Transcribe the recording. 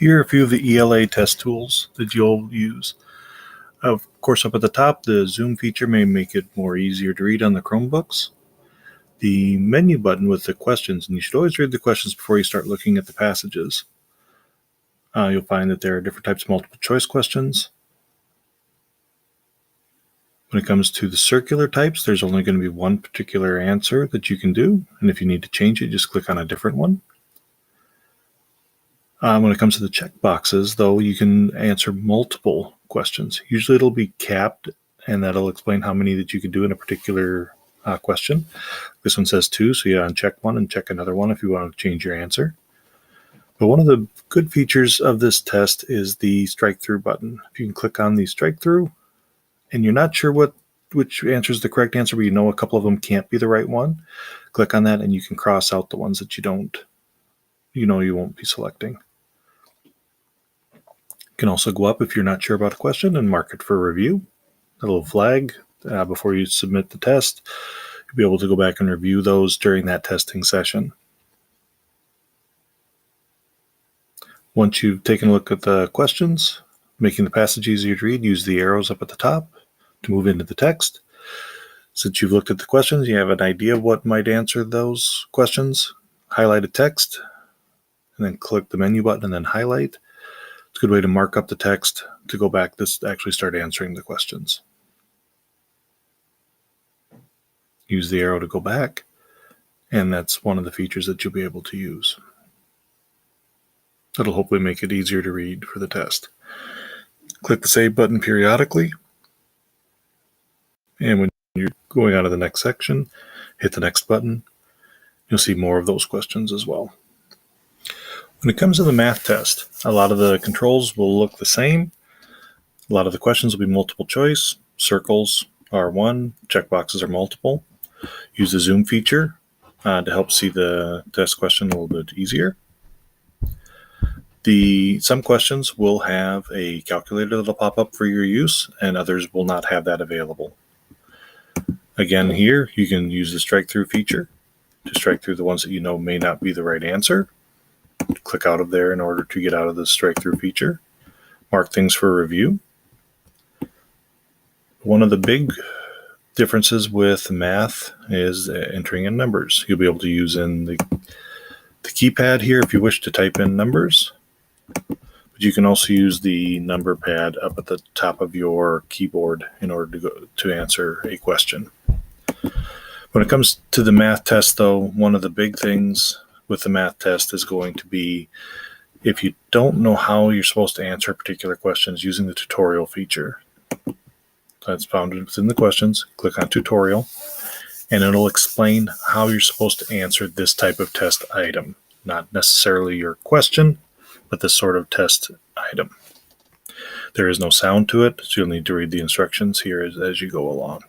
Here are a few of the ELA test tools that you'll use. Of course, up at the top, the zoom feature may make it more easier to read on the Chromebooks. The menu button with the questions, and you should always read the questions before you start looking at the passages. You'll find that there are different types of multiple choice questions. When it comes to the circular types, there's only going to be one particular answer that you can do, and if you need to change it, just click on a different one. When it comes to the checkboxes, though, you can answer multiple questions. Usually it'll be capped, and that'll explain how many that you can do in a particular question. This one says 2, so you uncheck one and check another one if you want to change your answer. But one of the good features of this test is the strike through button. If you can click on the strike through, and you're not sure which answer is the correct answer, but you know a couple of them can't be the right one, click on that and you can cross out the ones that you won't be selecting. You can also go up if you're not sure about a question and mark it for review. A little flag before you submit the test. You'll be able to go back and review those during that testing session. Once you've taken a look at the questions, making the passage easier to read, use the arrows up at the top to move into the text. Since you've looked at the questions, you have an idea of what might answer those questions. Highlight a text, and then click the menu button and then highlight. It's a good way to mark up the text to go back to actually start answering the questions. Use the arrow to go back, and that's one of the features that you'll be able to use. That'll hopefully make it easier to read for the test. Click the Save button periodically, and when you're going on to the next section, hit the Next button. You'll see more of those questions as well. When it comes to the math test, a lot of the controls will look the same. A lot of the questions will be multiple choice. Circles are one, checkboxes are multiple. Use the zoom feature to help see the test question a little bit easier. Some questions will have a calculator that'll pop up for your use, and others will not have that available. Again, here you can use the strike through feature to strike through the ones that you know may not be the right answer. Click out of there in order to get out of the strike through feature. Mark things for review. One of the big differences with math is entering in numbers. You'll be able to use in the keypad here if you wish to type in numbers. But you can also use the number pad up at the top of your keyboard in order to answer a question. When it comes to the math test, though, one of the big things with the math test is going to be if you don't know how you're supposed to answer particular questions using the tutorial feature. That's found within the questions. Click on tutorial, and it'll explain how you're supposed to answer this type of test item. Not necessarily your question, but this sort of test item. There is no sound to it, so you'll need to read the instructions here as you go along.